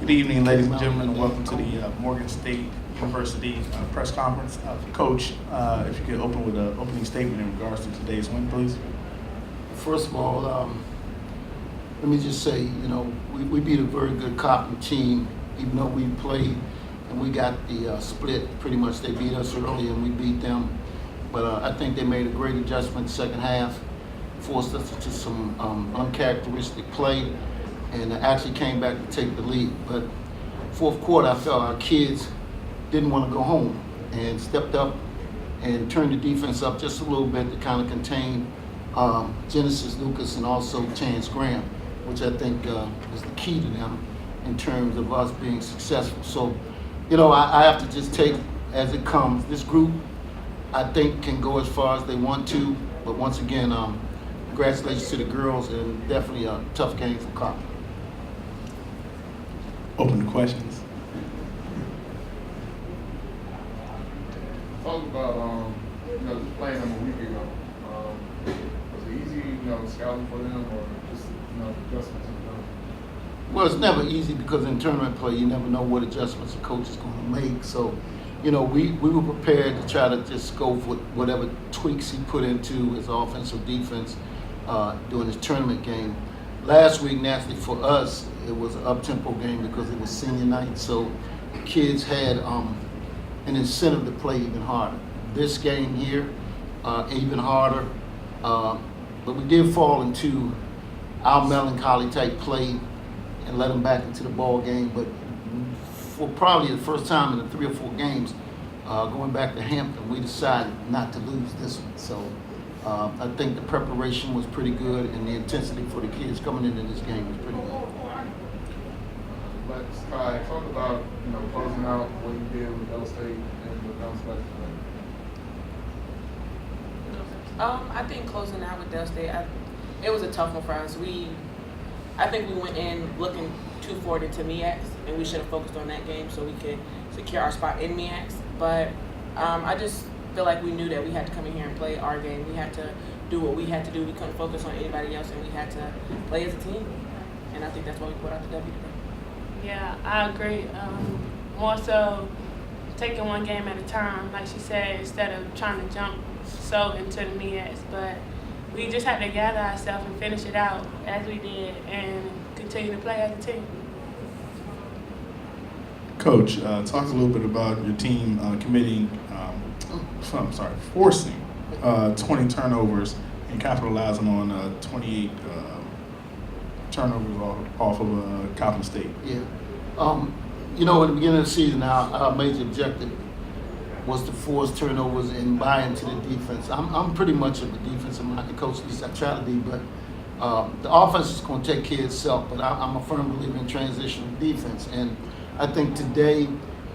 Good evening, ladies and gentlemen, and welcome to the Morgan State University press conference. Coach, if you could open with an opening statement in regards to today's win, please. First of all, let me just say, we beat a very good Coppin team, even though we played and we got the split. Pretty much they beat us early and we beat them. But I think they made a great adjustment second half, forced us into some uncharacteristic play, and actually came back to take the lead. But fourth quarter, I felt our kids didn't want to go home and stepped up and turned the defense up just a little bit to kind of contain Genesis Lucas and also Chance Graham, which I think is the key to them in terms of us being successful. So, I have to just take as it comes. This group, I think, can go as far as they want to. But once again, congratulations to the girls, and definitely a tough game for Coppin. Open to questions. Talk about just playing them a week ago. Was it easy, scouting for them, or just adjustments in them? Well, it's never easy because in tournament play, you never know what adjustments the coach is going to make. So, we were prepared to try to just go for whatever tweaks he put into his offensive defense during his tournament game. Last week, naturally for us, it was an up-tempo game because it was senior night, so the kids had an incentive to play even harder. This game here, even harder, but we did fall into our melancholy type play and let them back into the ball game. But for probably the first time in the 3 or 4 games, going back to Hampton, we decided not to lose this one. So I think the preparation was pretty good, and the intensity for the kids coming into this game was pretty good. Let's talk about closing out what you did with L State and the bounce back tonight. I think closing out with Del State, it was a tough one for us. I think we went in looking too forward into MEAC, and we should have focused on that game so we could secure our spot in MEAC. But I just feel like we knew that we had to come in here and play our game. We had to do what we had to do. We couldn't focus on anybody else, and we had to play as a team. And I think that's why we put out the W today. Yeah, I agree. More so taking one game at a time, like she said, instead of trying to jump so into the MEAC. But we just had to gather ourselves and finish it out as we did and continue to play as a team. Coach, talk a little bit about your team forcing 20 turnovers and capitalizing on 28 turnovers off of Coppin State. Yeah. In the beginning of the season, our major objective was to force turnovers and buy into the defense. I'm pretty much of a defensive-minded coach, at least I try to be, but the offense is going to take care of itself, but I'm a firm believer in transitional defense. And I think today,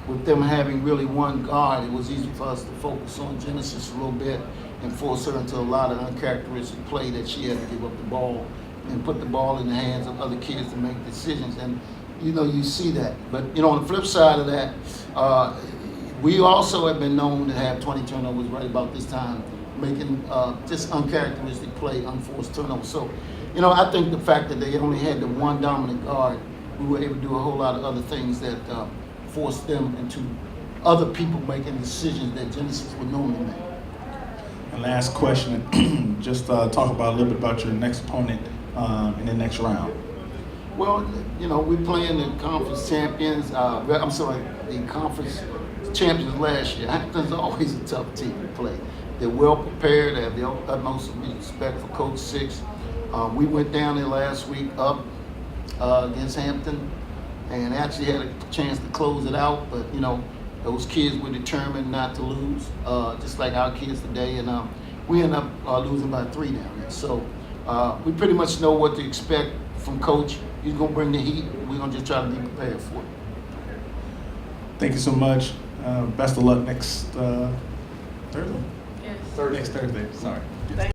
with them having really one guard, it was easy for us to focus on Genesis a little bit and force her into a lot of uncharacteristic play that she had to give up the ball and put the ball in the hands of other kids to make decisions. And, you see that. But, on the flip side of that, we also have been known to have 20 turnovers right about this time, making just uncharacteristic play, unforced turnovers. So, I think the fact that they only had the one dominant guard, we were able to do a whole lot of other things that forced them into other people making decisions that Genesis would normally make. And last question, just talk about a little bit about your next opponent in the next round. Well, we're playing the conference champions. The conference champions last year. Hampton's always a tough team to play. They're well prepared. They have the utmost respect for Coach Six. We went down there last week up against Hampton and actually had a chance to close it out. But, those kids were determined not to lose, just like our kids today. And we ended up losing by 3 down there. So we pretty much know what to expect from Coach. He's going to bring the heat. We're going to just try to be prepared for it. Thank you so much. Best of luck next Thursday? Yes. Next Thursday, sorry.